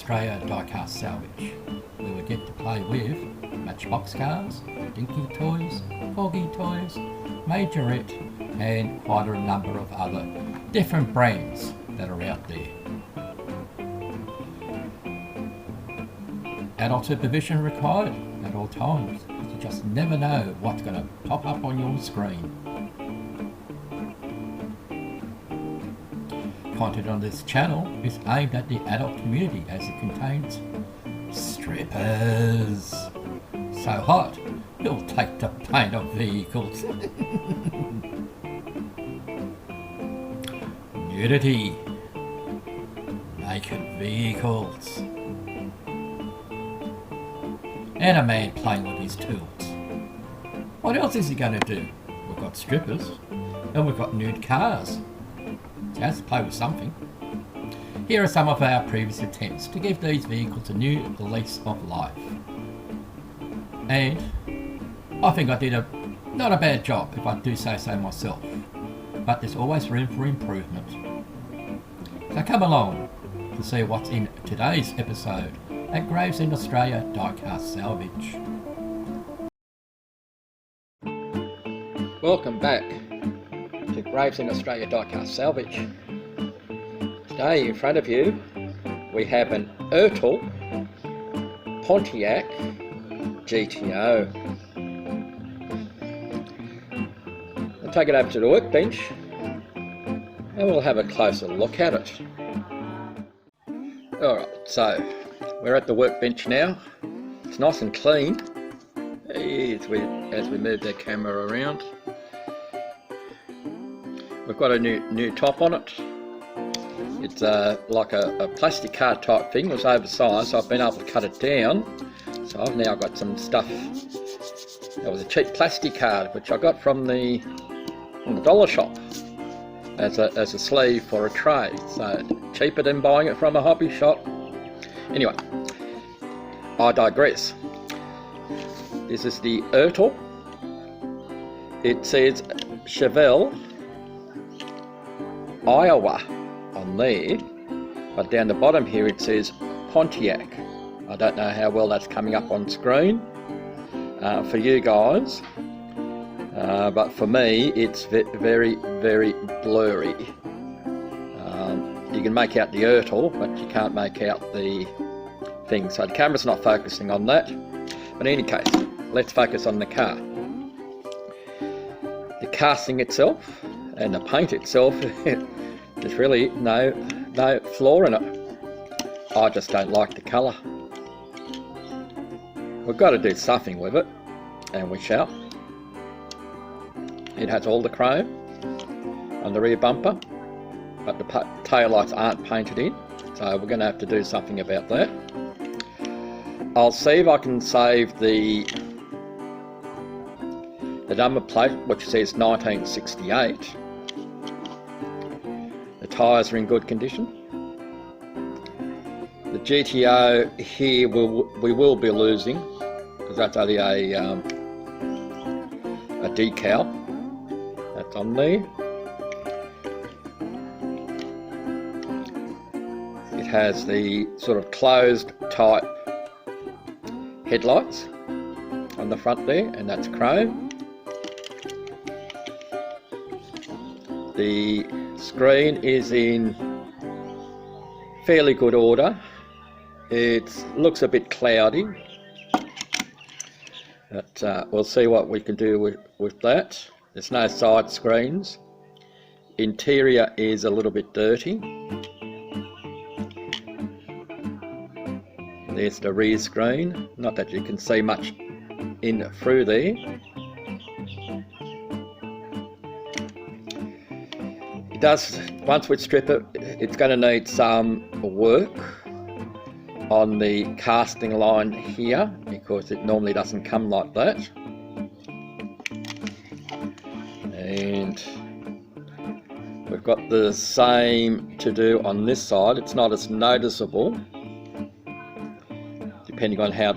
Australia Diecast Salvage, where we get to play with Matchbox cars, Dinky toys, Corgi toys, Majorette, and quite a number of other different brands that are out there. Adult supervision required at all times, because you just never know what's going to pop up on your screen. Content on this channel is aimed at the adult community as it contains strippers. So hot, you'll take the paint of vehicles. Nudity. Naked vehicles. And a man playing with his tools. What else is he going to do? We've got strippers, and we've got nude cars. So he has to play with something. Here are some of our previous attempts to give these vehicles a new lease of life. And I think I did not a bad job, if I do say so myself. But there's always room for improvement. So come along to see what's in today's episode at Gravesend Australia Diecast Salvage. Welcome back to Gravesend Australia Diecast Salvage. Today in front of you we have an ERTL Pontiac GTO. I'll take it over to the workbench and we'll have a closer look at it. Alright, so we're at the workbench now. It's nice and clean as we move the camera around. We've got a new top on it. It's like a plastic card type thing. It was oversized, so I've been able to cut it down. So I've now got some stuff. That was a cheap plastic card which I got from the dollar shop as a sleeve for a tray. So cheaper than buying it from a hobby shop. Anyway, I digress. This is the ERTL. It says Chevelle, Iowa on there, but down the bottom here it says Pontiac. I don't know how well that's coming up on screen for you guys, but for me it's very blurry. You can make out the ERTL, but you can't make out the thing, so the camera's not focusing on that. But in any case, let's focus on the car. The casting itself and the paint itself, there's really no flaw in it. I just don't like the colour. We've got to do something with it, and we shall. It has all the chrome on the rear bumper, but the tail lights aren't painted in, so we're going to have to do something about that. I'll see if I can save the number plate, which says 1968. The tyres are in good condition. The GTO here we will be losing, because that's only a decal that's on there. It has the sort of closed type headlights on the front there, and that's chrome. The screen is in fairly good order. It looks a bit cloudy, but we'll see what we can do with that. There's no side screens. Interior is a little bit dirty. There's the rear screen, not that you can see much in through there. It does, once we strip it, it's going to need some work on the casting line here, because it normally doesn't come like that. And we've got the same to do on this side. It's not as noticeable, depending on how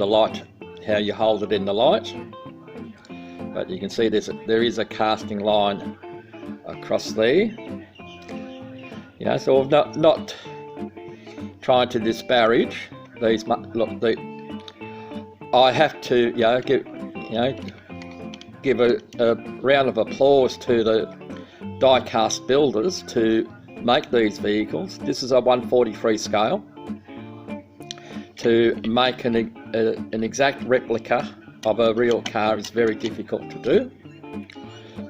you hold it in the light, but you can see there is a casting line across there. You know, so we're not trying to disparage these, look, I have to, give a round of applause to the diecast builders to make these vehicles. This is a 1/43 scale. To make an exact replica of a real car is very difficult to do.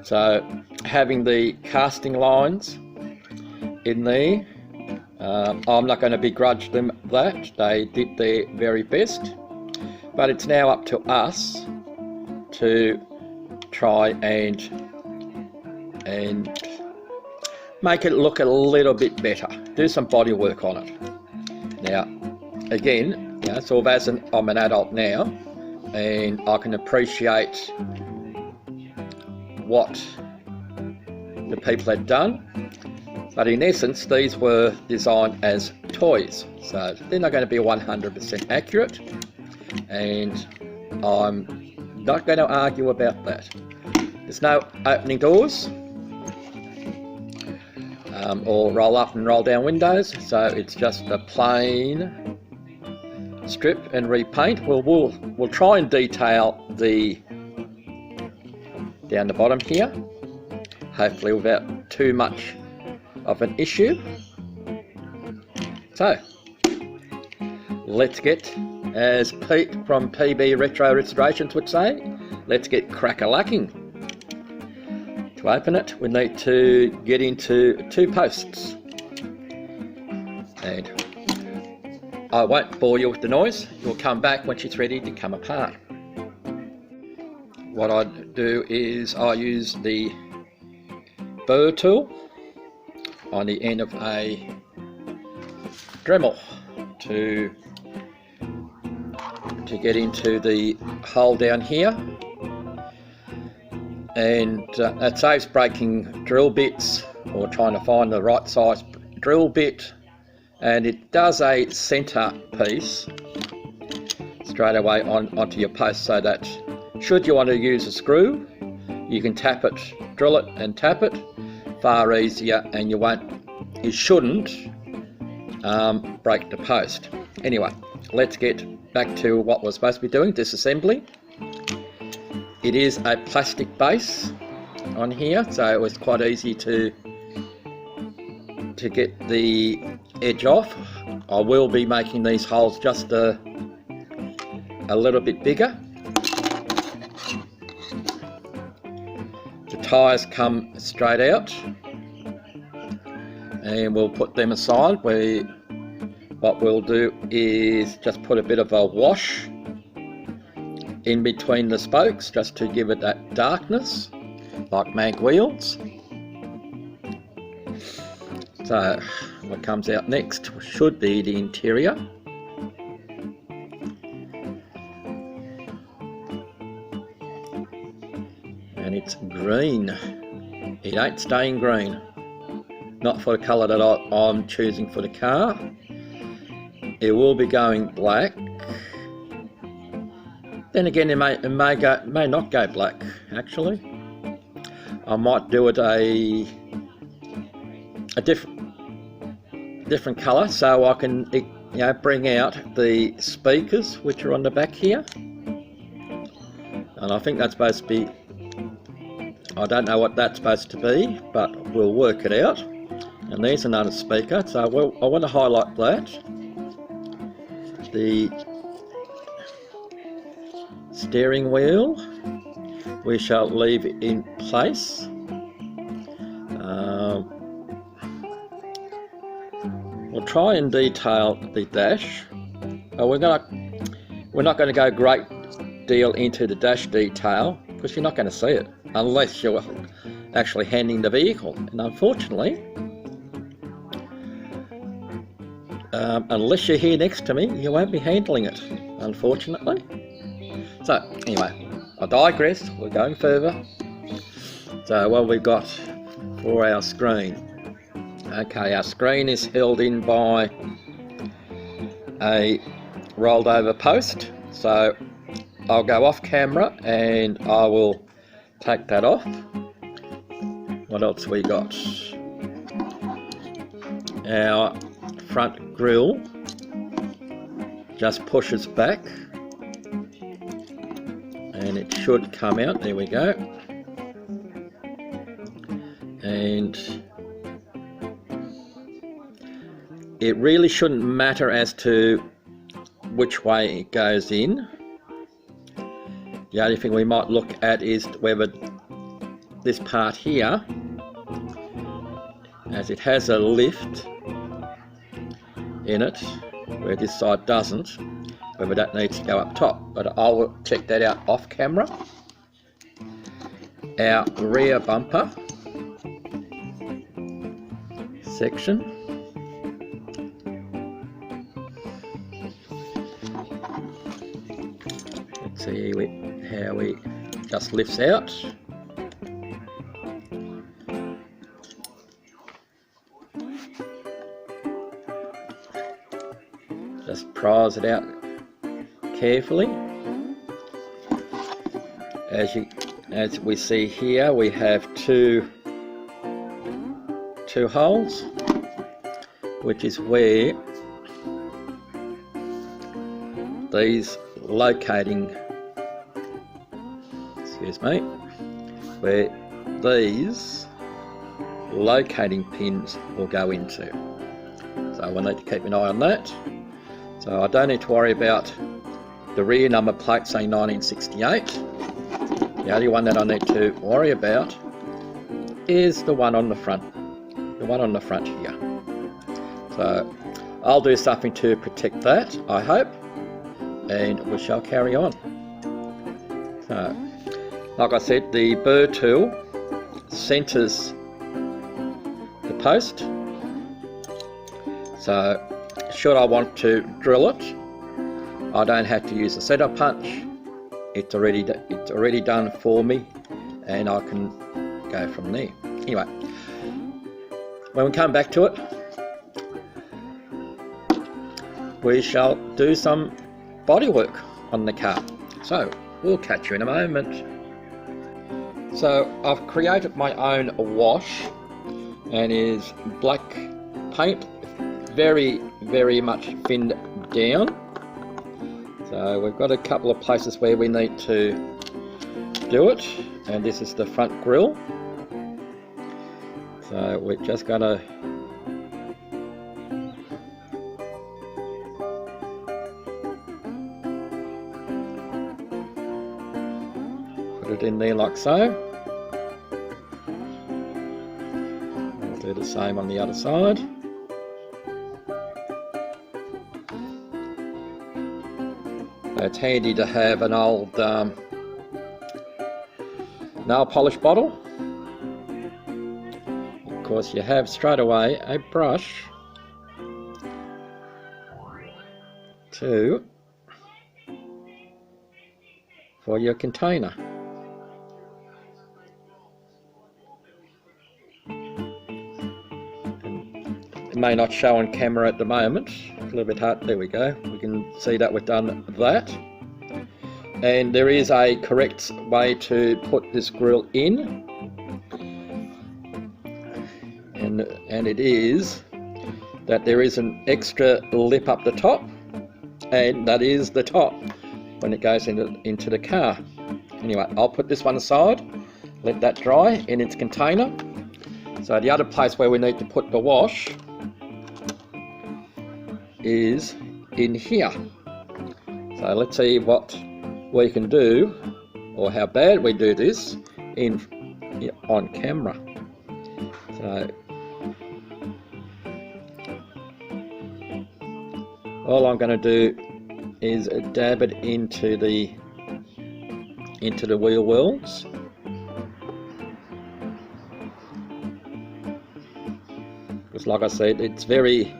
So having the casting lines in there, I'm not going to begrudge them that. They did their very best. But it's now up to us to try and make it look a little bit better. Do some body work on it. Now, again, sort of as I'm an adult now, and I can appreciate what the people had done. But in essence, these were designed as toys, so they're not going to be 100% accurate, and I'm not going to argue about that. There's no opening doors or roll up and roll down windows, so it's just a plain strip and repaint. We'll try and detail the down the bottom here, hopefully without too much of an issue. So let's get, as Pete from PB Retro Restorations would say, let's get crack-a-lacking. To open it, we need to get into 2 posts, and I won't bore you with the noise. You'll come back when she's ready to come apart. What I do is I use the burr tool on the end of a Dremel to get into the hole down here, and it saves breaking drill bits or trying to find the right size drill bit, and it does a center piece straight away onto your post, so that should you want to use a screw, you can tap it, drill it and tap it far easier, and you shouldn't break the post. Anyway, let's get back to what we're supposed to be doing, disassembly. It is a plastic base on here, so it was quite easy to get the edge off. I will be making these holes just a little bit bigger. The tyres come straight out, and we'll put them aside. What we'll do is just put a bit of a wash in between the spokes, just to give it that darkness, like mag wheels. So what comes out next should be the interior. And it's green. It ain't staying green. Not for the colour that I'm choosing for the car. It will be going black. Then again, it may not go black. Actually, I might do it a different colour, so I can bring out the speakers which are on the back here. And I think that's supposed to be, I don't know what that's supposed to be, but we'll work it out. And there's another speaker, so I want to highlight that. The steering wheel we shall leave in place. We'll try and detail the dash. We're not going to go great deal into the dash detail, because you're not going to see it unless you're actually handling the vehicle, and unfortunately, unless you're here next to me, you won't be handling it, unfortunately. So anyway, I digress. We're going further. So what we've got for our screen. Okay, our screen is held in by a rolled over post, so I'll go off camera and I will take that off. What else we got? Our front grille just pushes back and it should come out. There we go. And it really shouldn't matter as to which way it goes in. The only thing we might look at is whether this part here, as it has a lift in it where this side doesn't, whether that needs to go up top, but I'll check that out off camera. Our rear bumper section, let's see how it just lifts out. Just prise it out carefully. As we see here, we have two holes, which is where these locating, where these locating pins will go into. So we'll need to keep an eye on that. So I don't need to worry about the rear number plate saying 1968. The only one that I need to worry about is the one on the front. The one on the front here. So I'll do something to protect that, I hope, and we shall carry on. So, like I said, the burr tool centres the post. So should I want to drill it, I don't have to use a setter punch. It's already done for me, and I can go from there. Anyway, when we come back to it, we shall do some body work on the car. So we'll catch you in a moment. So I've created my own wash, and is black paint, very much thinned down. So we've got a couple of places where we need to do it, and this is the front grille. So we're just gonna put it in there like so. We'll do the same on the other side. It's handy to have an old nail polish bottle. Of course, you have straight away a brush for your container. It may not show on camera at the moment. A little bit hard. There we go. We can see that we've done that. And there is a correct way to put this grill in. And it is that there is an extra lip up the top, and that is the top when it goes into the car. Anyway, I'll put this one aside, let that dry in its container. So the other place where we need to put the wash is in here. So let's see what we can do, or how bad we do this on camera. So all I'm going to do is dab it into the wheel wells. Because like I said, it's very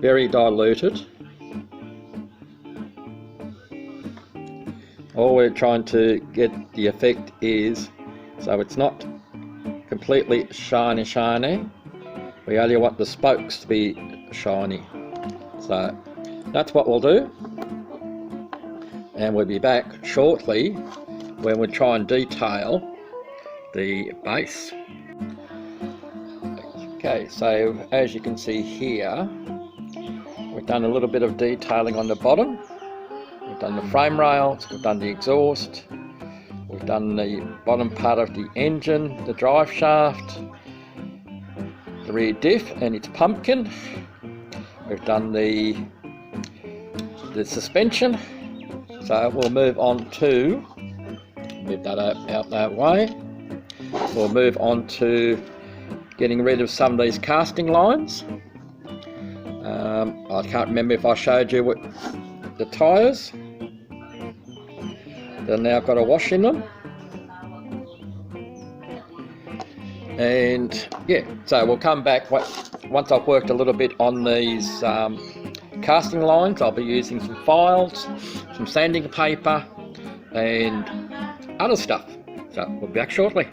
diluted. All we're trying to get the effect is, so it's not completely shiny. We only want the spokes to be shiny. So that's what we'll do, and we'll be back shortly when we try and detail the base. Okay, so as you can see here, We've done a little bit of detailing on the bottom. We've done the frame rails, we've done the exhaust, we've done the bottom part of the engine, the drive shaft, the rear diff and its pumpkin. We've done the suspension. So we'll move on to, move that out that way. We'll move on to getting rid of some of these casting lines. I can't remember if I showed you what the tyres. They've now got a wash in them. And yeah, so we'll come back once I've worked a little bit on these casting lines. I'll be using some files, some sanding paper and other stuff. So we'll be back shortly.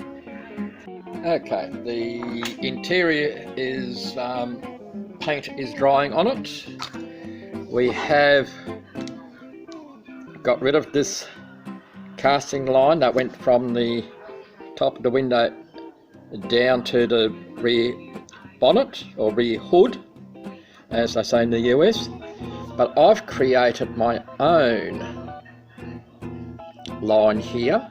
Okay, the interior is paint is drying on it. We have got rid of this casting line that went from the top of the window down to the rear bonnet or rear hood, as they say in the US. But I've created my own line here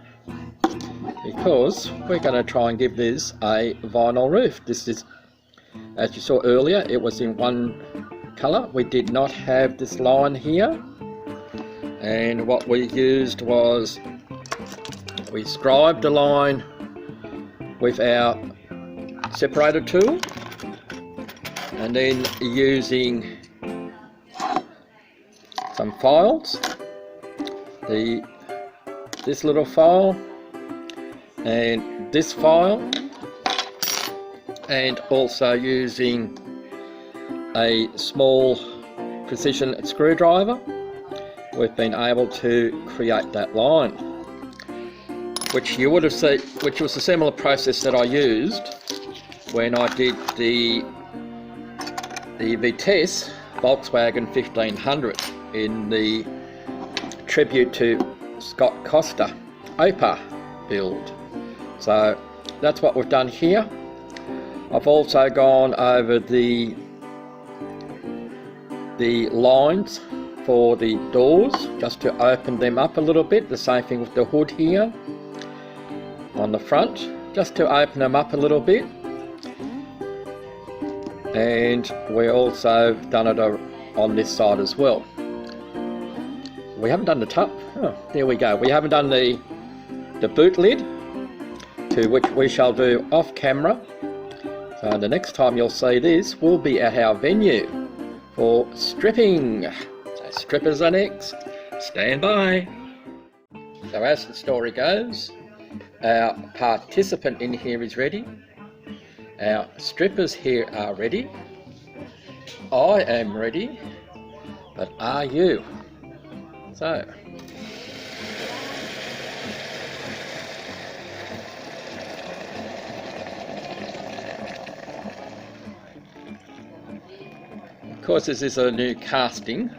because we're going to try and give this a vinyl roof. This is, as you saw earlier, it was in one colour. We did not have this line here, and what we used was we scribed a line with our separator tool, and then using some files, this little file and this file, and also using a small precision screwdriver, we've been able to create that line, which you would have seen, which was a similar process that I used when I did the Vitesse Volkswagen 1500 in the tribute to Scott Costa Opar build. So that's what we've done here. I've also gone over the lines for the doors just to open them up a little bit. The same thing with the hood here on the front, just to open them up a little bit. And we also done it on this side as well. We haven't done the top. Oh, there we go. We haven't done the boot lid, to which we shall do off camera. So the next time you'll see this will be at our venue for stripping. So strippers are next. Stand by. So as the story goes, our participant in here is ready. Our strippers here are ready. I am ready, but are you? So of course, this is a new casting.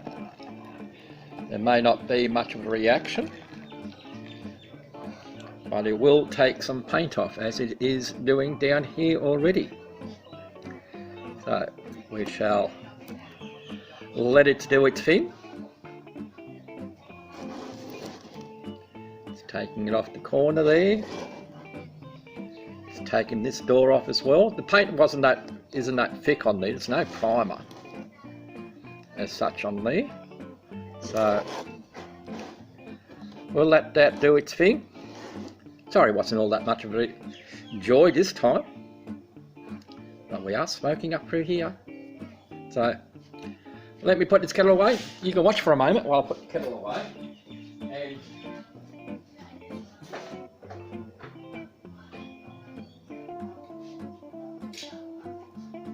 There may not be much of a reaction, but it will take some paint off, as it is doing down here already. So we shall let it do its thing. It's taking it off the corner there. It's taking this door off as well. The paint isn't that thick on there. There's no primer as such on there. So we'll let that do its thing. Sorry, it wasn't all that much of a joy this time, but we are smoking up through here. So let me put this kettle away. You can watch for a moment while I put the kettle away. And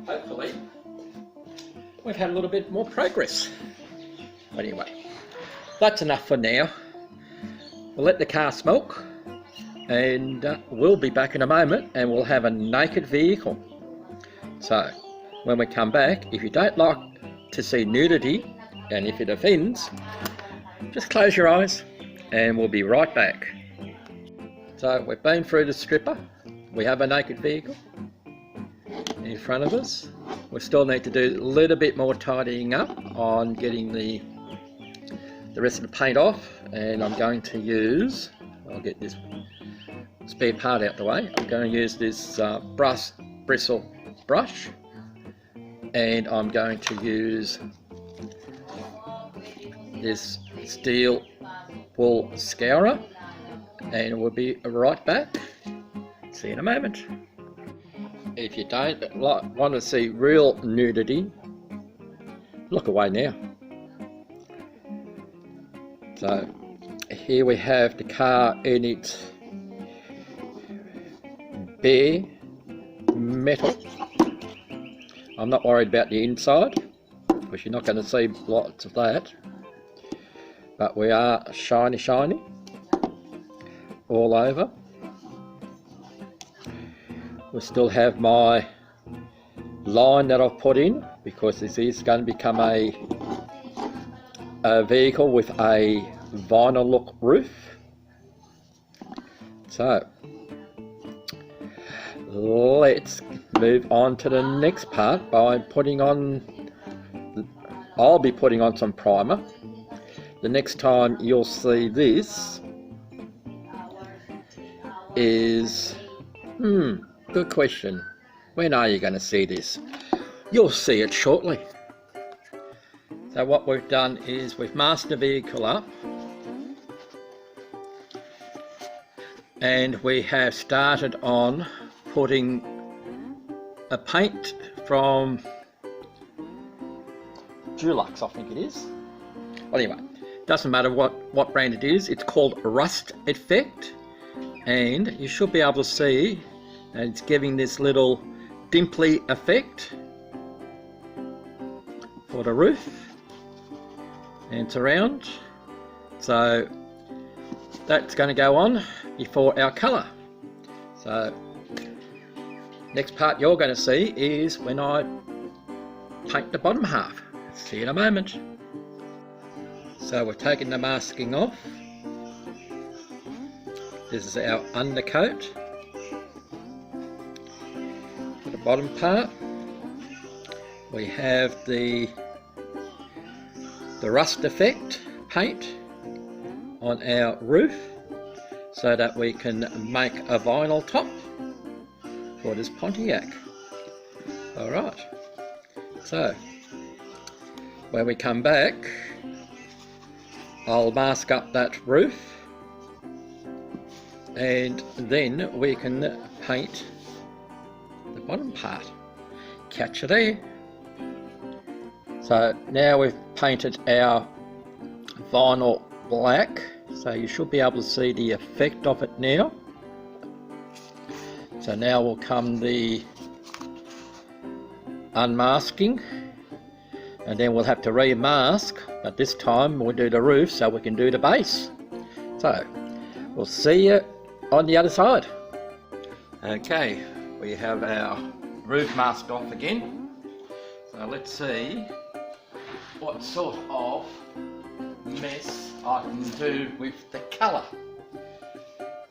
hopefully we've had a little bit more progress. But anyway, that's enough for now. We'll let the car smoke, and we'll be back in a moment, and we'll have a naked vehicle. So when we come back, if you don't like to see nudity, and if it offends, just close your eyes and we'll be right back. So we've been through the stripper. We have a naked vehicle in front of us. we still need to do a little bit more tidying up on getting the rest of the paint off, and I'm going to use, I'll get this spare part out the way, I'm going to use this bristle brush, and I'm going to use this steel wool scourer, and we'll be right back. See you in a moment. If you don't want to see real nudity, look away now. So here we have the car in its bare metal. I'm not worried about the inside, because you're not going to see lots of that. But we are shiny all over. We still have my line that I've put in, because this is going to become a vehicle with a vinyl look roof. So let's move on to the next part by putting on, I'll be putting on some primer. The next time you'll see this is, good question. When are you going to see this? You'll see it shortly. So what we've done is we've masked the vehicle up, and we have started on putting a paint from Dulux, I think it is. Well, anyway, doesn't matter what brand it is. It's called Rust Effect, and you should be able to see that it's giving this little dimply effect for the roof and surround. So that's going to go on before our colour. So next part you're going to see is when I paint the bottom half. See you in a moment. So we're taking the masking off. This is our undercoat for the bottom part. We have the rust effect paint on our roof, so that we can make a vinyl top for this Pontiac. Alright, so when we come back, I'll mask up that roof, and then we can paint the bottom part. Catch you there. So now we've painted our vinyl black, so you should be able to see the effect of it now. So now will come the unmasking, and then we'll have to remask, but this time we'll do the roof so we can do the base. So we'll see you on the other side. Okay, we have our roof masked off again, so let's see what sort of mess I can do with the colour.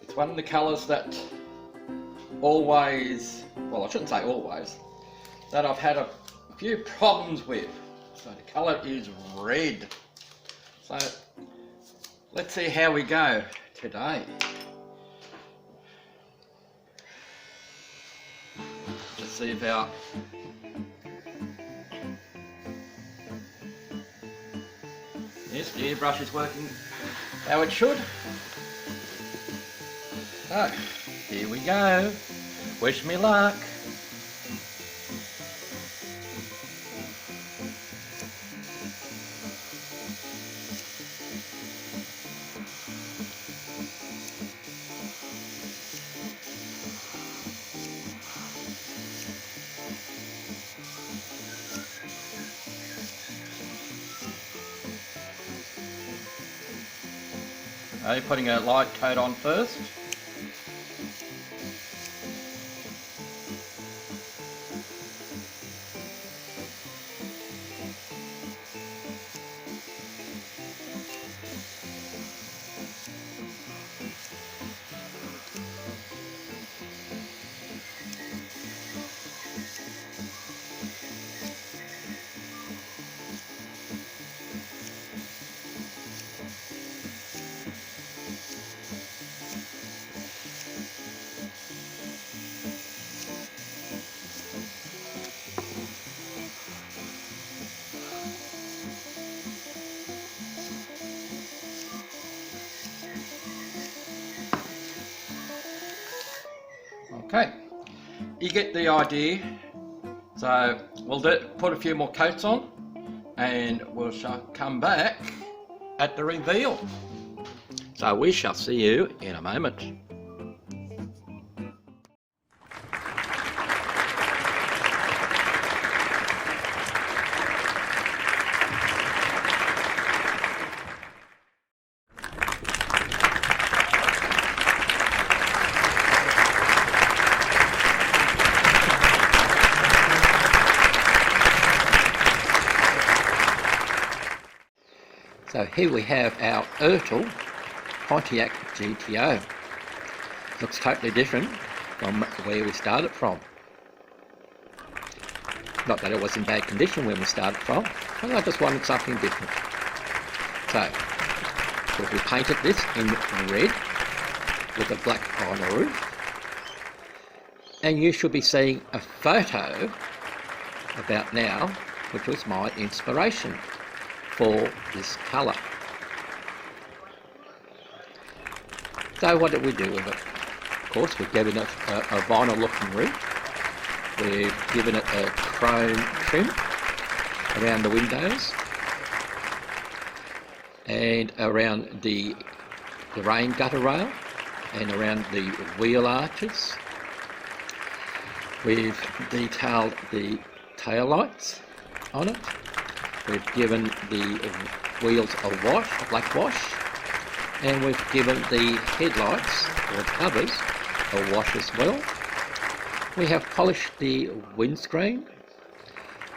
It's one of the colours that always, well, I shouldn't say always, that I've had a few problems with. So the colour is red. So let's see how we go today. Just see if our yes, the airbrush is working how it should. So here we go. Wish me luck. Okay, putting a light coat on first. Okay, you get the idea. So we'll put a few more coats on and we'll come back at the reveal. So we shall see you in a moment. So here we have our ERTL Pontiac GTO. Looks totally different from where we started from. Not that it was in bad condition when we started from, but I just wanted something different. So we painted this in red with a black vinyl roof, and you should be seeing a photo about now, which was my inspiration for this colour. So what did we do with it? Of course, we've given it a vinyl looking roof. We've given it a chrome trim around the windows and around the rain gutter rail and around the wheel arches. We've detailed the tail lights on it. We've given the wheels a black wash, and we've given the headlights or covers a wash as well. We have polished the windscreen.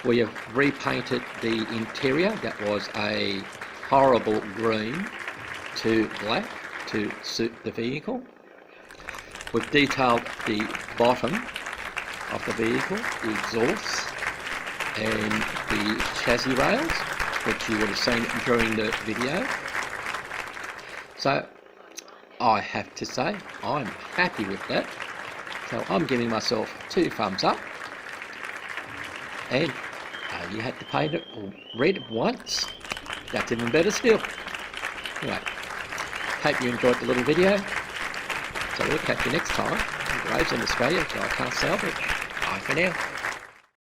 We have repainted the interior. That was a horrible green to black to suit the vehicle. We've detailed the bottom of the vehicle, the exhausts, and the chassis rails, which you would have seen during the video. So I have to say I'm happy with that. So I'm giving myself 2 thumbs up. And you had to paint it red once. That's even better still. Anyway, hope you enjoyed the little video. So we'll catch you next time in Gravesend Australia Diecast Salvage. Bye for now.